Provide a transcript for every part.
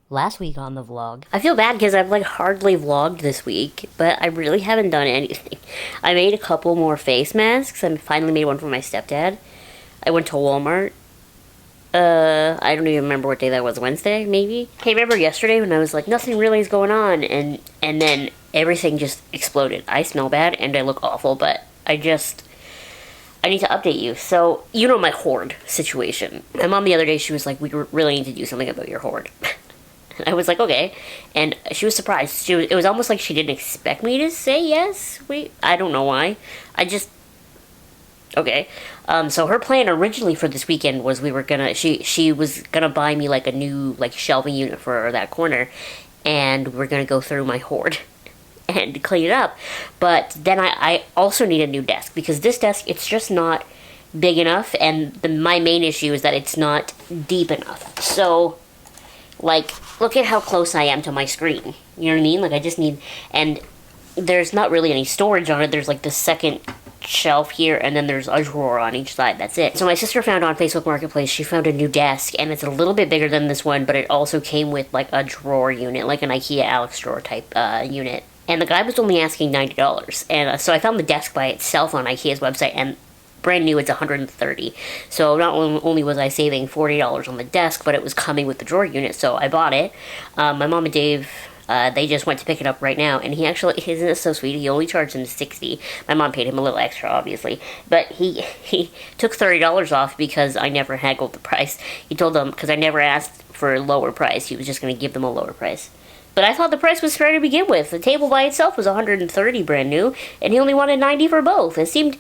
last week on the vlog. I feel bad because I've like hardly vlogged this week, but I really haven't done anything. I made a couple more face masks. I finally made one for my stepdad. I went to Walmart. I don't even remember what day that was, Wednesday, maybe? Hey, remember yesterday when I was like, nothing really is going on, and then everything just exploded. I smell bad, and I look awful, but I need to update you. So, you know my hoard situation. My mom the other day, she was like, we really need to do something about your hoard. And I was like, okay. And she was surprised. It was almost like she didn't expect me to say yes. I don't know why. Okay. So her plan originally for this weekend was she was gonna buy me like a new like shelving unit for that corner, and we're gonna go through my hoard and clean it up. But then I also need a new desk because this desk, it's just not big enough, and my main issue is that it's not deep enough. So, like, look at how close I am to my screen. You know what I mean? Like, I just need, and there's not really any storage on it. There's like the second shelf here, and then there's a drawer on each side. That's it. So my sister found on Facebook Marketplace, she found a new desk, and it's a little bit bigger than this one, but it also came with like a drawer unit, like an IKEA Alex drawer type unit. And the guy was only asking $90. And so I found the desk by itself on IKEA's website, and brand new, it's $130. So not only was I saving $40 on the desk, but it was coming with the drawer unit, so I bought it. My mom and Dave, they just went to pick it up right now, and he actually, isn't it so sweet, he only charged him $60. My mom paid him a little extra, obviously, but he took $30 off because I never haggled the price. He told them, because I never asked for a lower price, he was just going to give them a lower price. But I thought the price was fair to begin with. The table by itself was $130 brand new, and he only wanted $90 for both. It seemed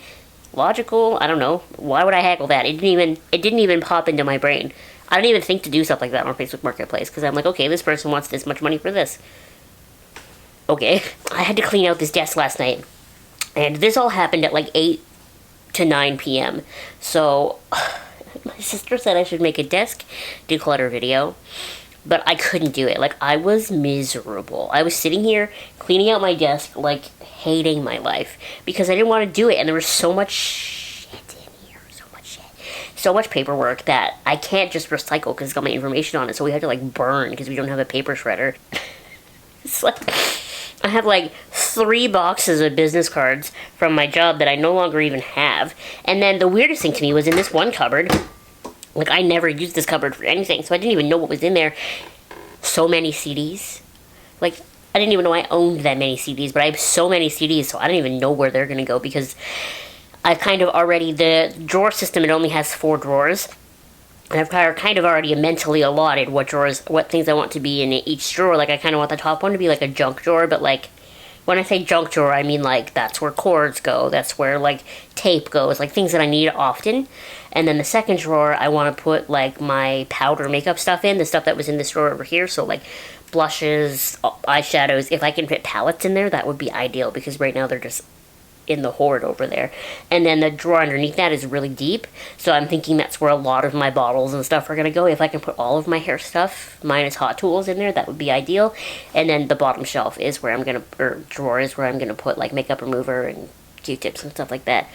logical. I don't know. Why would I haggle that? It didn't even pop into my brain. I don't even think to do stuff like that on Facebook Marketplace, because I'm like, okay, this person wants this much money for this. Okay. I had to clean out this desk last night, and this all happened at like 8 to 9 p.m. So, my sister said I should make a desk declutter video, but I couldn't do it. Like, I was miserable. I was sitting here cleaning out my desk, like, hating my life, because I didn't want to do it, and there was so much shit in here, so much paperwork that I can't just recycle because it's got my information on it, so we had to, like, burn because we don't have a paper shredder. It's like, I have, like, 3 boxes of business cards from my job that I no longer even have, and then the weirdest thing to me was in this one cupboard, like, I never used this cupboard for anything, so I didn't even know what was in there. So many CDs. Like, I didn't even know I owned that many CDs, but I have so many CDs, so I don't even know where they're going to go, because I've kind of already, the drawer system, it only has 4 drawers, and I've kind of already mentally allotted what things I want to be in each drawer. Like, I kind of want the top one to be like a junk drawer, but like, when I say junk drawer, I mean, like, that's where cords go, that's where, like, tape goes, like, things that I need often. And then the second drawer, I want to put, like, my powder makeup stuff in, the stuff that was in this drawer over here, so, like, blushes, eyeshadows. If I can fit palettes in there, that would be ideal, because right now they're just in the hoard over there. And then the drawer underneath that is really deep, so I'm thinking that's where a lot of my bottles and stuff are going to go. If I can put all of my hair stuff, minus Hot Tools, in there, that would be ideal. And then the bottom shelf is where I'm going to, or drawer is where I'm going to put, like, makeup remover and Q-tips and stuff like that.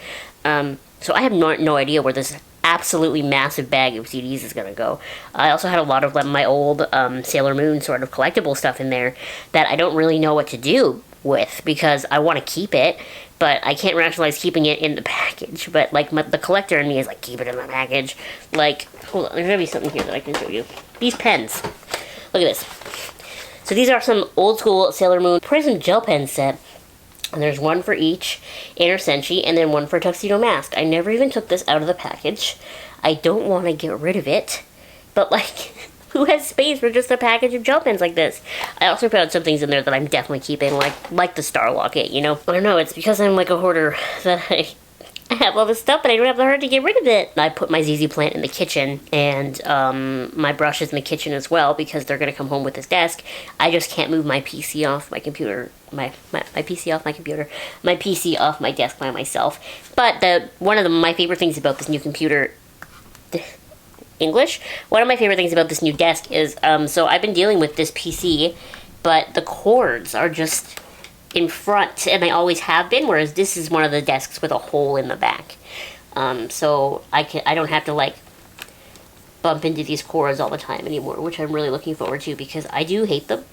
So I have no idea where this absolutely massive bag of CDs is going to go. I also had a lot of my old Sailor Moon sort of collectible stuff in there that I don't really know what to do with, because I want to keep it, but I can't rationalize keeping it in the package. But, like, the collector in me is like, keep it in the package. Like, hold on, there's going to be something here that I can show you. These pens. Look at this. So these are some old school Sailor Moon Prism gel pen set. And there's one for each Inner Senshi, and then one for Tuxedo Mask. I never even took this out of the package. I don't want to get rid of it. But, like, who has space for just a package of gel pens like this? I also found some things in there that I'm definitely keeping, like the Star Locket, you know? I don't know, it's because I'm like a hoarder that I have all this stuff, but I don't have the heart to get rid of it. I put my ZZ plant in the kitchen, and my brushes in the kitchen as well, because they're going to come home with this desk. I just can't move my PC off my computer, my PC off my computer, my PC off my desk by myself. But one of my favorite things about this new computer, English, one of my favorite things about this new desk is, so I've been dealing with this PC, but the cords are just in front, and they always have been, whereas this is one of the desks with a hole in the back. So I don't have to, like, bump into these cords all the time anymore, which I'm really looking forward to because I do hate them.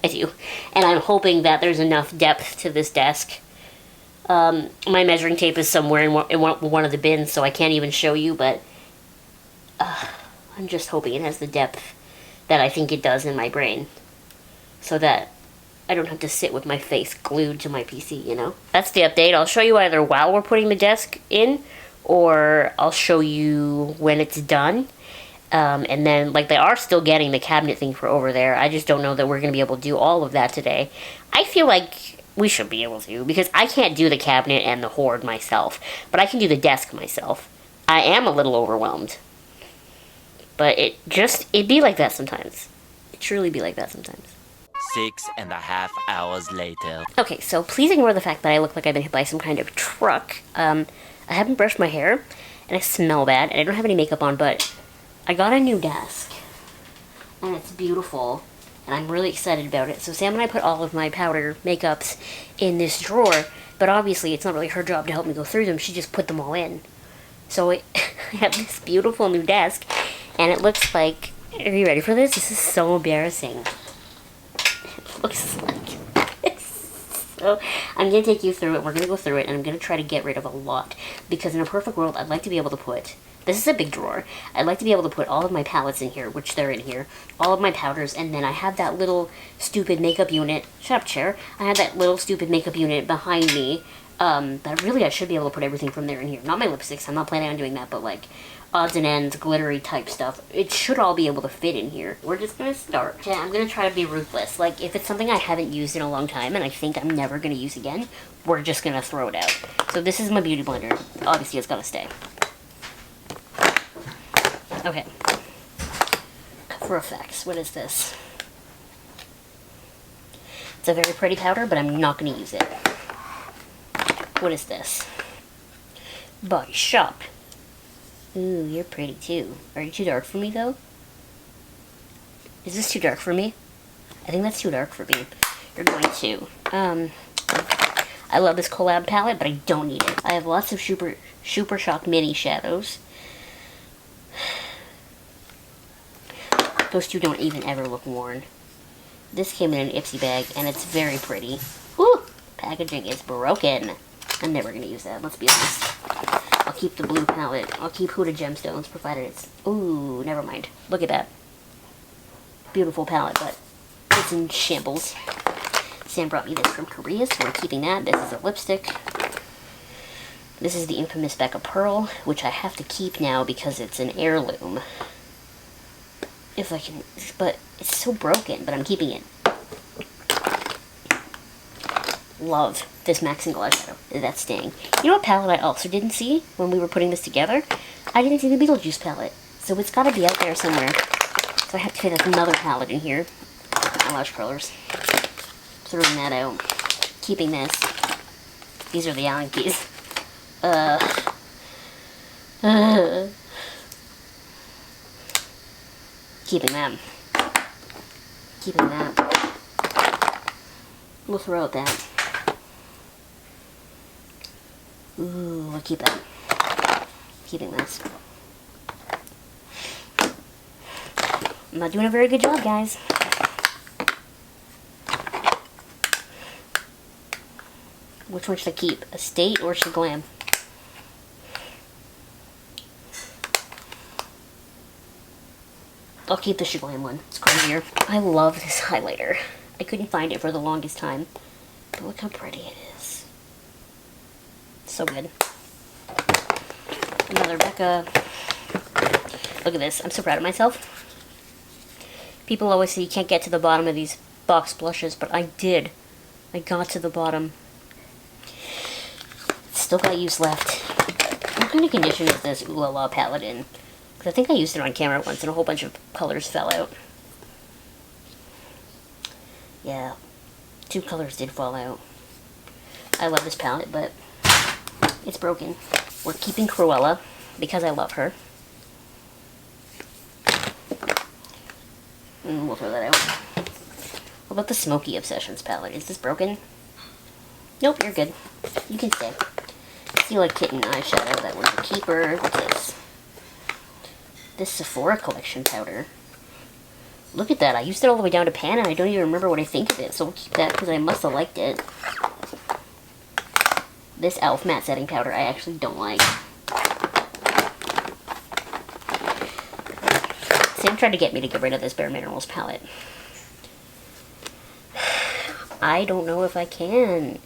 I do. And I'm hoping that there's enough depth to this desk. My measuring tape is somewhere in one of the bins, so I can't even show you, but I'm just hoping it has the depth that I think it does in my brain, so that I don't have to sit with my face glued to my PC, you know? That's the update. I'll show you either while we're putting the desk in, or I'll show you when it's done. And then, like, they are still getting the cabinet thing for over there. I just don't know that we're going to be able to do all of that today. I feel like we should be able to, because I can't do the cabinet and the hoard myself, but I can do the desk myself. I am a little overwhelmed. But it'd be like that sometimes. It truly be like that sometimes. 6.5 hours later. Okay, so please ignore the fact that I look like I've been hit by some kind of truck. I haven't brushed my hair, and I smell bad, and I don't have any makeup on, but I got a new desk, and it's beautiful, and I'm really excited about it. So Sam and I put all of my powder makeups in this drawer, but obviously it's not really her job to help me go through them. She just put them all in. So I have this beautiful new desk, and it looks like, are you ready for this? This is so embarrassing. It looks like this. So I'm going to take you through it. We're going to go through it, and I'm going to try to get rid of a lot. Because in a perfect world, I'd like to be able to put, this is a big drawer, I'd like to be able to put all of my palettes in here, which they're in here, all of my powders, and then I have that little stupid makeup unit, shut up chair, I have that little stupid makeup unit behind me, that really I should be able to put everything from there in here. Not my lipsticks, I'm not planning on doing that, but like, odds and ends, glittery type stuff. It should all be able to fit in here. We're just gonna start. Yeah, I'm gonna try to be ruthless. Like, if it's something I haven't used in a long time and I think I'm never gonna use again, we're just gonna throw it out. So this is my beauty blender. Obviously, it's gotta stay. Okay. For effects, what is this? It's a very pretty powder, but I'm not gonna use it. What is this? Body Shop. Ooh, you're pretty too. Are you too dark for me, though? Is this too dark for me? I think that's too dark for me. You're going to. I love this collab palette, but I don't need it. I have lots of Super Shock mini shadows. Those two don't even ever look worn. This came in an Ipsy bag, and it's very pretty. Woo! Packaging is broken. I'm never going to use that, let's be honest. I'll keep the blue palette. I'll keep Hoarder Gemstones, provided it's... Ooh, never mind. Look at that. Beautiful palette, but it's in shambles. Sam brought me this from Korea, so we're keeping that. This is a lipstick. This is the infamous Becca Pearl, which I have to keep now because it's an heirloom. If I can... But it's so broken, but I'm keeping it. Love this MAC single eyeshadow. That's staying. You know what palette I also didn't see when we were putting this together? I didn't see the Beetlejuice palette. So it's got to be out there somewhere. So I have to fit another palette in here. Eyelash curlers. Throwing that out. Keeping this. These are the Allen keys. Keeping them. Keeping that. We'll throw out that. Ooh, I'll keep that. Keeping this. I'm not doing a very good job, guys. Which one should I keep? Estate or should Glam? I'll keep the Shaglam one. It's crazier. I love this highlighter. I couldn't find it for the longest time. But look how pretty it is. So good. Another Becca. Look at this. I'm so proud of myself. People always say you can't get to the bottom of these box blushes, but I did. I got to the bottom. Still got use left. What kind of condition is this Ooh La La palette in? Because I think I used it on camera once and a whole bunch of colors fell out. Yeah, 2 colors did fall out. I love this palette, but it's broken. We're keeping Cruella because I love her. And we'll throw that out. What about the Smoky Obsessions palette? Is this broken? Nope, you're good. You can stay. Steal a Kitten eyeshadow. That one's a keeper. What's this? This Sephora collection powder. Look at that. I used it all the way down to pan, and I don't even remember what I think of it, so we'll keep that because I must have liked it. This e.l.f. matte setting powder I actually don't like. Sam tried to get me to get rid of this Bare Minerals palette. I don't know if I can.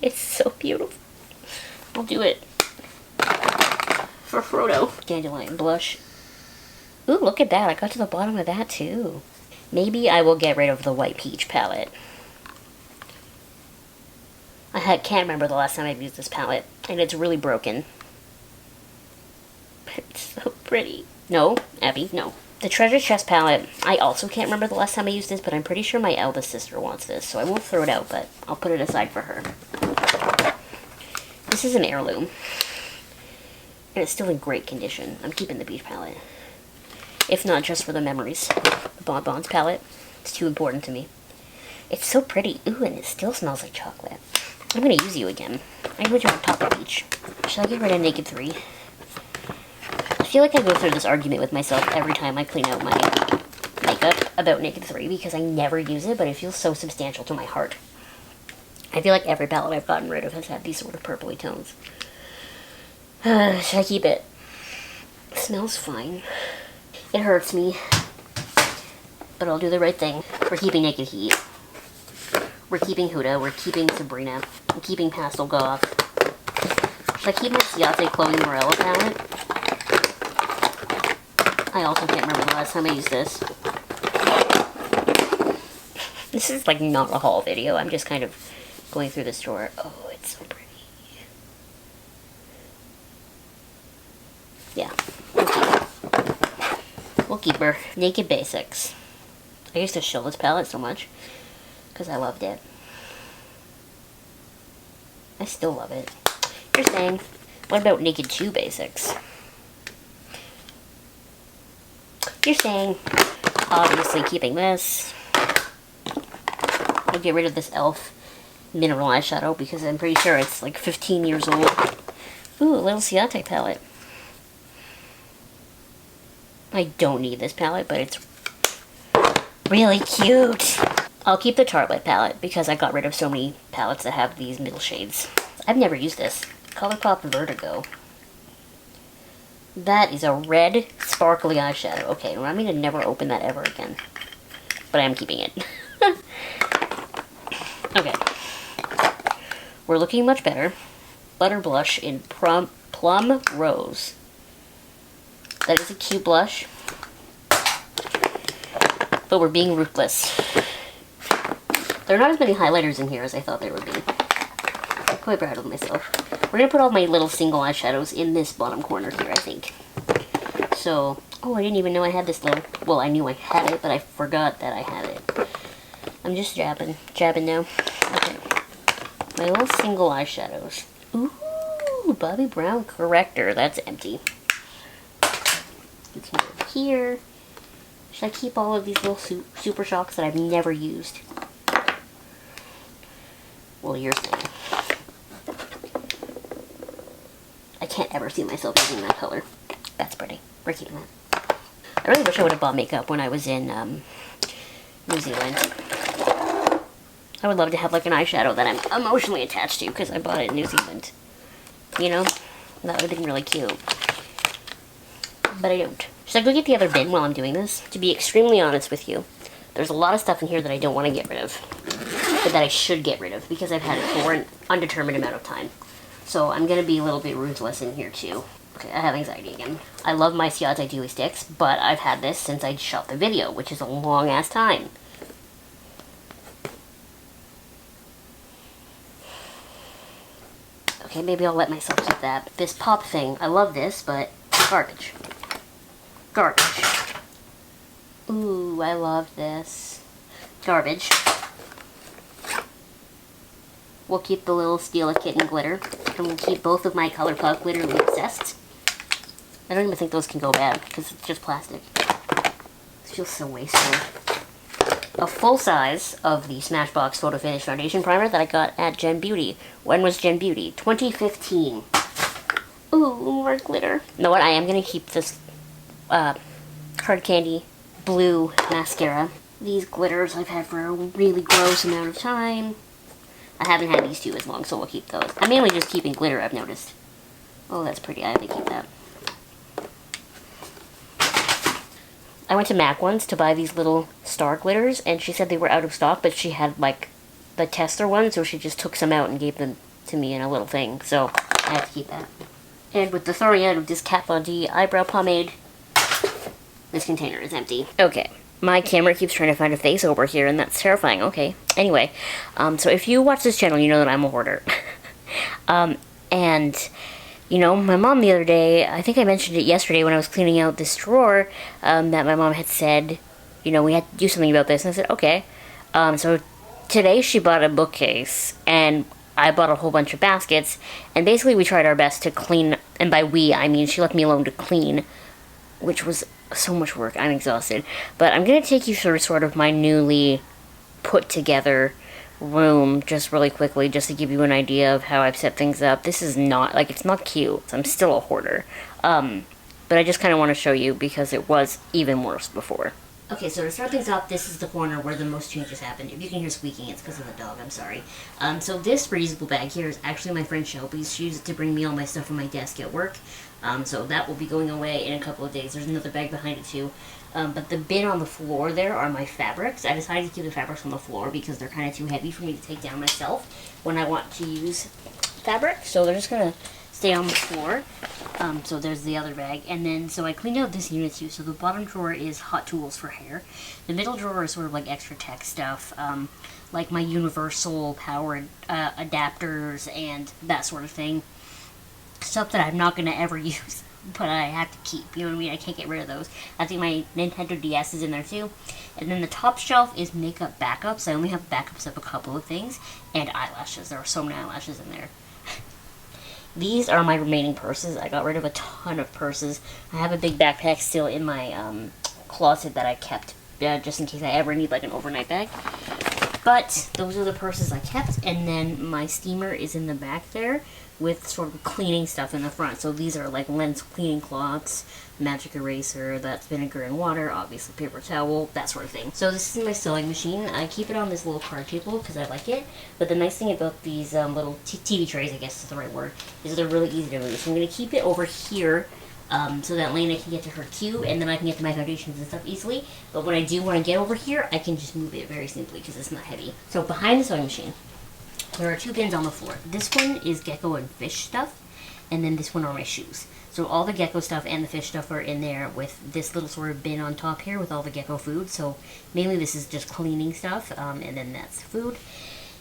It's so beautiful. I'll do it. For Frodo. Dandelion blush. Ooh, look at that. I got to the bottom of that too. Maybe I will get rid of the White Peach palette. Can't remember the last time I've used this palette, and it's really broken. It's so pretty. No, Abby, no. The Treasure Chest palette, I also can't remember the last time I used this, but I'm pretty sure my eldest sister wants this, so I won't throw it out, but I'll put it aside for her. This is an heirloom, and it's still in great condition. I'm keeping the beach palette. If not just for the memories. The Bonbons palette, it's too important to me. It's so pretty. Ooh, and it still smells like chocolate. I'm going to use you again. I put you on top of each. Should I get rid of Naked 3? I feel like I go through this argument with myself every time I clean out my makeup about Naked 3 because I never use it, but it feels so substantial to my heart. I feel like every palette I've gotten rid of has had these sort of purpley tones. Should I keep it? It smells fine. It hurts me, but I'll do the right thing. We're keeping Naked Heat. We're keeping Huda. We're keeping Sabrina. I'm keeping Pastel Goth. Should I keep my Ciate Chloe Morella palette? I also can't remember the last time I used this. This is like not a haul video. I'm just kind of going through the store. Oh, it's so pretty. Yeah. We'll keep her. Naked Basics. I used to show this palette so much because I loved it. I still love it. You're saying, what about Naked 2 Basics? You're saying, obviously keeping this. I'll get rid of this e.l.f. mineral eyeshadow because I'm pretty sure it's like 15 years old. Ooh, a little Ciate palette. I don't need this palette, but it's really cute. I'll keep the Tartelette palette because I got rid of so many palettes that have these middle shades. I've never used this. ColourPop Vertigo. That is a red, sparkly eyeshadow. Okay, remind me to never open that ever again. But I am keeping it. Okay. We're looking much better. Butter Blush in Plum Rose. That is a cute blush. But we're being ruthless. There are not as many highlighters in here as I thought there would be. I'm quite proud of myself. We're going to put all my little single eyeshadows in this bottom corner here, I think. So, oh, I didn't even know I had this little... Well, I knew I had it, but I forgot that I had it. I'm just jabbing now. Okay. My little single eyeshadows. Ooh, Bobbi Brown Corrector. That's empty. It's over here. Should I keep all of these little Super Shocks that I've never used? Well, you're saying. I can't ever see myself using that color. That's pretty. We're keeping that. I really wish I would have bought makeup when I was in New Zealand. I would love to have like an eyeshadow that I'm emotionally attached to because I bought it in New Zealand. You know? That would have been really cute. But I don't. Should I go get the other bin while I'm doing this? To be extremely honest with you, there's a lot of stuff in here that I don't want to get rid of. But that I should get rid of because I've had it for an undetermined amount of time. So I'm going to be a little bit ruthless in here too. Okay, I have anxiety again. I love my Ciate Dewy Sticks, but I've had this since I shot the video, which is a long ass time. Okay, maybe I'll let myself keep that. This pop thing, I love this, but garbage. Garbage. Ooh, I love this. Garbage. We'll keep the little Steal a Kitten glitter, and we'll keep both of my ColourPop Glitter Obsessed. I don't even think those can go bad, because it's just plastic. This feels so wasteful. A full size of the Smashbox Photo Finish Foundation Primer that I got at Gen Beauty. When was Gen Beauty? 2015. Ooh, more glitter. You know what? I am going to keep this Hard Candy blue mascara. These glitters I've had for a really gross amount of time. I haven't had these two as long, so we'll keep those. I'm mainly just keeping glitter, I've noticed. Oh, that's pretty. I have to keep that. I went to MAC once to buy these little star glitters, and she said they were out of stock, but she had, like, the tester ones, so she just took some out and gave them to me in a little thing, so I have to keep that. And with the throwing out of this Kat Von D eyebrow pomade, this container is empty. Okay. My camera keeps trying to find a face over here, and that's terrifying. Okay. Anyway, so if you watch this channel, you know that I'm a hoarder. And, you know, my mom the other day, I think I mentioned it yesterday when I was cleaning out this drawer, that my mom had said, you know, we had to do something about this. And I said, okay. So today she bought a bookcase, and I bought a whole bunch of baskets, and basically we tried our best to clean, and by we, I mean she left me alone to clean, which was so much work. I'm exhausted. But I'm going to take you through sort of my newly put together room just really quickly, just to give you an idea of how I've set things up. This is not, like, it's not cute. I'm still a hoarder. But I just kind of want to show you because it was even worse before. Okay, so to start things off, this is the corner where the most changes happened. If you can hear squeaking, it's because of the dog. I'm sorry. So this reusable bag here is actually my friend Shelby's. She used it to bring me all my stuff from my desk at work. So that will be going away in a couple of days. There's another bag behind it too. But the bin on the floor there are my fabrics. I decided to keep the fabrics on the floor because they're kind of too heavy for me to take down myself when I want to use fabric. So they're just going to stay on the floor. So there's the other bag. And then, so I cleaned out this unit too. So the bottom drawer is hot tools for hair. The middle drawer is sort of like extra tech stuff. Like my universal power adapters and that sort of thing. Stuff that I'm not going to ever use, but I have to keep. You know what I mean? I can't get rid of those. I think my Nintendo DS is in there too. And then the top shelf is makeup backups. I only have backups of a couple of things. And eyelashes. There are so many eyelashes in there. These are my remaining purses. I got rid of a ton of purses. I have a big backpack still in my closet that I kept just in case I ever need like an overnight bag. But those are the purses I kept. And then my steamer is in the back there with sort of cleaning stuff in the front. So these are like lens cleaning cloths, magic eraser, that's vinegar and water, obviously paper towel, that sort of thing. So this is my sewing machine. I keep it on this little card table because I like it. But the nice thing about these little TV trays, I guess is the right word, is they're really easy to move. So I'm going to keep it over here so that Lena can get to her cue and then I can get to my foundations and stuff easily. But when I do want to get over here, I can just move it very simply because it's not heavy. So behind the sewing machine, there are two bins on the floor. This one is gecko and fish stuff, and then this one are my shoes. So all the gecko stuff and the fish stuff are in there with this little sort of bin on top here with all the gecko food. So mainly this is just cleaning stuff, and then that's food.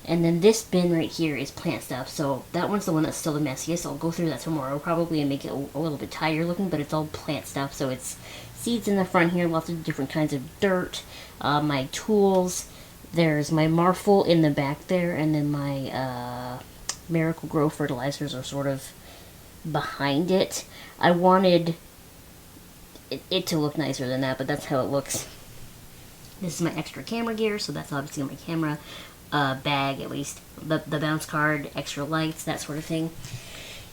And then this bin right here is plant stuff. So that one's the one that's still the messiest. I'll go through that tomorrow probably and make it a little bit tighter looking, but it's all plant stuff. So it's seeds in the front here, lots of different kinds of dirt, my tools. There's my Marful in the back there, and then my Miracle Grow fertilizers are sort of behind it. I wanted it to look nicer than that, but that's how it looks. This is my extra camera gear, so that's obviously my camera bag, at least. The bounce card, extra lights, that sort of thing.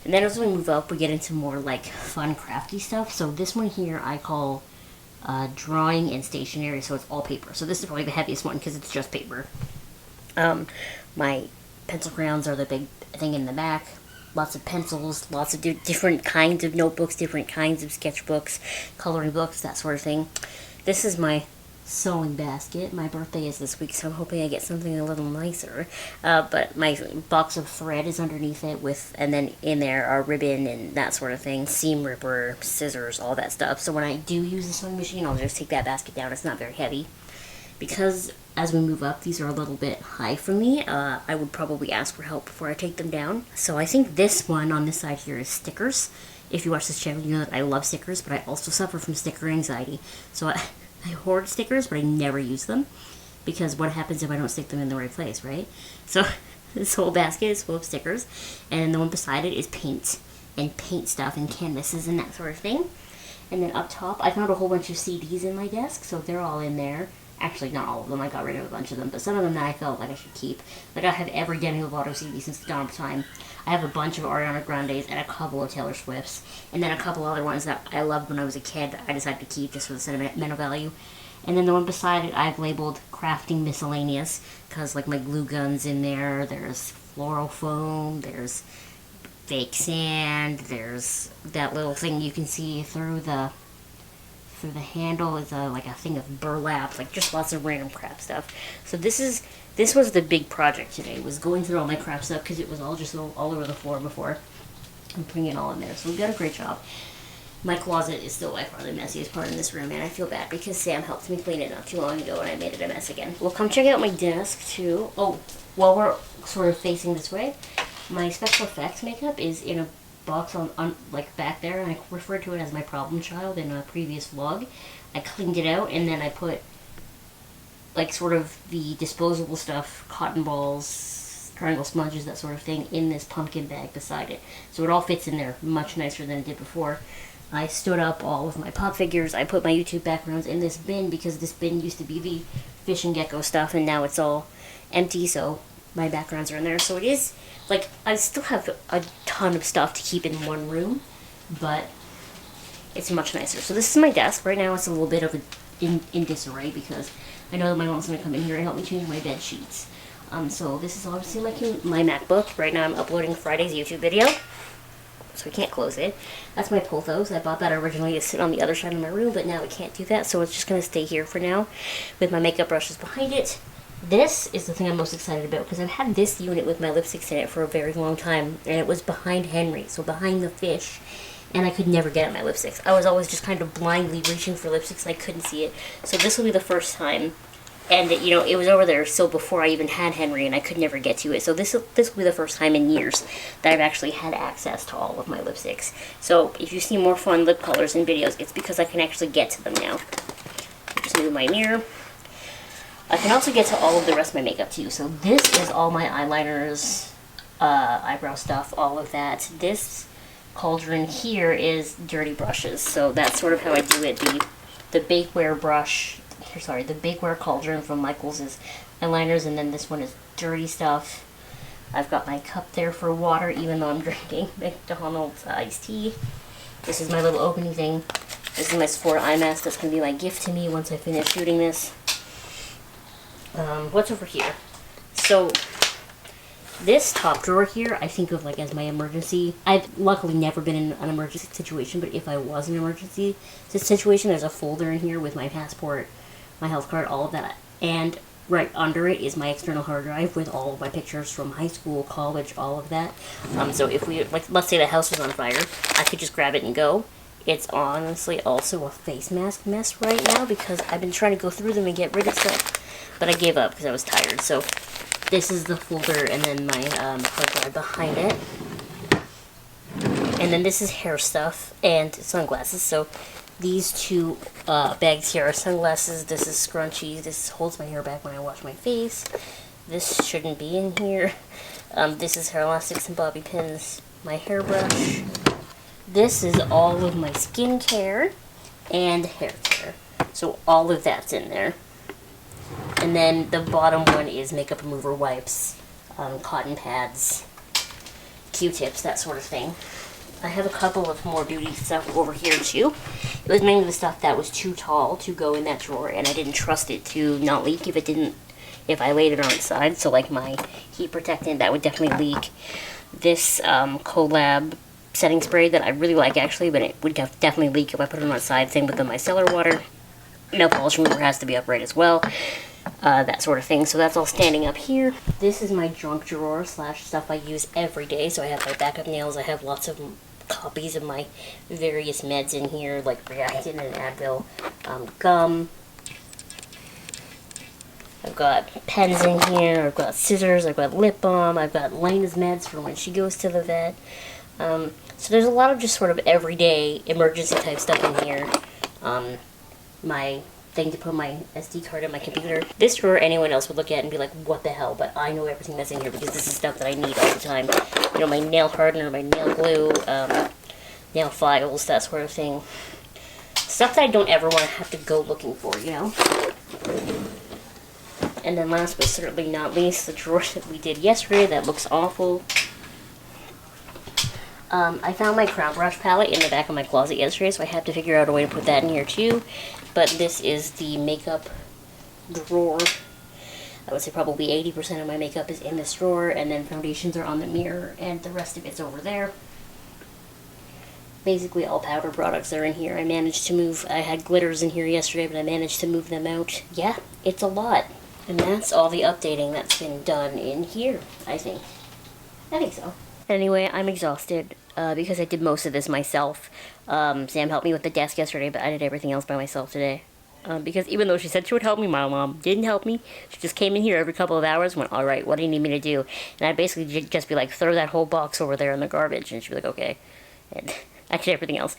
And then as we move up, we get into more like fun crafty stuff. So this one here I call drawing and stationery, so it's all paper. So this is probably the heaviest one because it's just paper. My pencil crayons are the big thing in the back. Lots of pencils, lots of different kinds of notebooks, different kinds of sketchbooks, coloring books, that sort of thing. This is my sewing basket. My birthday is this week, so I'm hoping I get something a little nicer. But my box of thread is underneath it and then in there are ribbon and that sort of thing, seam ripper, scissors, all that stuff. So when I do use the sewing machine, I'll just take that basket down. It's not very heavy. Because as we move up, these are a little bit high for me. I would probably ask for help before I take them down. So I think this one on this side here is stickers. If you watch this channel, you know that I love stickers, but I also suffer from sticker anxiety. So I hoard stickers, but I never use them. Because what happens if I don't stick them in the right place, right? So this whole basket is full of stickers. And the one beside it is paint. And paint stuff and canvases and that sort of thing. And then up top, I found a whole bunch of CDs in my desk, so they're all in there. Actually, not all of them. I got rid of a bunch of them, but some of them that I felt like I should keep. Like, I have every Demi Lovato CD since the dawn of time. I have a bunch of Ariana Grande's and a couple of Taylor Swift's, and then a couple other ones that I loved when I was a kid that I decided to keep just for the sentimental value. And then the one beside it, I've labeled Crafting Miscellaneous, because, like, my glue gun's in there, there's floral foam, there's fake sand, there's that little thing you can see through the handle is like a thing of burlap, like just lots of random crap stuff. So this was the big project today, was going through all my crap stuff, because it was all just all over the floor before, and putting it all in there. So we got a great job. My closet is still by far the messiest part in this room, and I feel bad because Sam helped me clean it not too long ago, and I made it a mess again. Well, come check out my desk too. Oh, while we're sort of facing this way, my special effects makeup is in a box on like back there, and I referred to it as my problem child in a previous vlog. I cleaned it out, and then I put like sort of the disposable stuff, cotton balls, triangle sponges, that sort of thing, in this pumpkin bag beside it. So it all fits in there much nicer than it did before. I stood up all of my pop figures. I put my YouTube backgrounds in this bin, because this bin used to be the fish and gecko stuff, and now it's all empty, so my backgrounds are in there. So it is, like, I still have a ton of stuff to keep in one room, but it's much nicer. So this is my desk. Right now it's a little bit of in disarray, because I know that my mom's going to come in here and help me change my bed sheets. So this is obviously my MacBook. Right now I'm uploading Friday's YouTube video, so I can't close it. That's my pothos. I bought that originally to sit on the other side of my room, but now I can't do that, so it's just going to stay here for now, with my makeup brushes behind it. This is the thing I'm most excited about, because I've had this unit with my lipsticks in it for a very long time, and it was behind Henry, so behind the fish, and I could never get at my lipsticks. I was always just kind of blindly reaching for lipsticks, and I couldn't see it. So this will be the first time, and you know, it was over there still before I even had Henry, and I could never get to it. So this will be the first time in years that I've actually had access to all of my lipsticks. So if you see more fun lip colors in videos, it's because I can actually get to them now. Just move my mirror. I can also get to all of the rest of my makeup too. So this is all my eyeliners, eyebrow stuff, all of that. This cauldron here is dirty brushes. So that's sort of how I do it. The bakeware brush, sorry, the bakeware cauldron from Michaels is eyeliners, and then this one is dirty stuff. I've got my cup there for water, even though I'm drinking McDonald's iced tea. This is my little opening thing. This is my Sephora eye mask. That's going to be my gift to me once I finish shooting this. What's over here? So this top drawer here, I think of like as my emergency. I've luckily never been in an emergency situation, but if I was in an emergency situation, there's a folder in here with my passport, my health card, all of that, and right under it is my external hard drive with all of my pictures from high school, college, all of that. So if we, like, let's say the house was on fire, I could just grab it and go. It's honestly also a face mask mess right now, because I've been trying to go through them and get rid of stuff, but I gave up because I was tired. So this is the folder, and then my hard drive behind it. And then this is hair stuff and sunglasses. So these two bags here are sunglasses. This is scrunchies. This holds my hair back when I wash my face. This shouldn't be in here. This is hair elastics and bobby pins. My hairbrush. This is all of my skincare and hair care. So all of that's in there. And then the bottom one is makeup remover wipes, cotton pads, Q-tips, that sort of thing. I have a couple of more beauty stuff over here too. It was mainly the stuff that was too tall to go in that drawer, and I didn't trust it to not leak if I laid it on its side. So like my heat protectant, that would definitely leak. This collab setting spray that I really like actually, but it would definitely leak if I put it on its side. Same with the micellar water. Nail polish remover has to be upright as well. That sort of thing. So that's all standing up here. This is my junk drawer / stuff I use every day. So I have my backup nails. I have lots of copies of my various meds in here, like Reactin and Advil, gum. I've got pens in here. I've got scissors. I've got lip balm. I've got Lena's meds for when she goes to the vet. So there's a lot of just sort of everyday emergency type stuff in here. My thing to put my SD card in my computer. This drawer anyone else would look at and be like, what the hell? But I know everything that's in here because this is stuff that I need all the time. You know, my nail hardener, my nail glue, nail files, that sort of thing. Stuff that I don't ever want to have to go looking for, you know? And then last but certainly not least, the drawer that we did yesterday that looks awful. I found my Crown Brush palette in the back of my closet yesterday, so I have to figure out a way to put that in here too. But this is the makeup drawer. I would say probably 80% of my makeup is in this drawer, and then foundations are on the mirror, and the rest of it's over there. Basically all powder products are in here. I managed to move, I had glitters in here yesterday, but I managed to move them out. Yeah, it's a lot. And that's all the updating that's been done in here, I think. I think so. Anyway, I'm exhausted because I did most of this myself. Sam helped me with the desk yesterday, but I did everything else by myself today. Because even though she said she would help me, my mom didn't help me. She just came in here every couple of hours and went, all right, what do you need me to do? And I'd basically just be like, throw that whole box over there in the garbage. And she'd be like, okay. And I did everything else.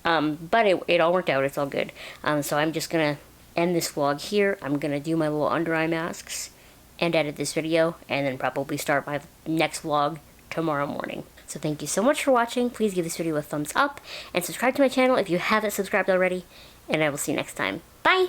But it all worked out. It's all good. So I'm just going to end this vlog here. I'm going to do my little under eye masks and edit this video. And then probably start my next vlog tomorrow morning. So thank you so much for watching. Please give this video a thumbs up. And subscribe to my channel if you haven't subscribed already. And I will see you next time. Bye!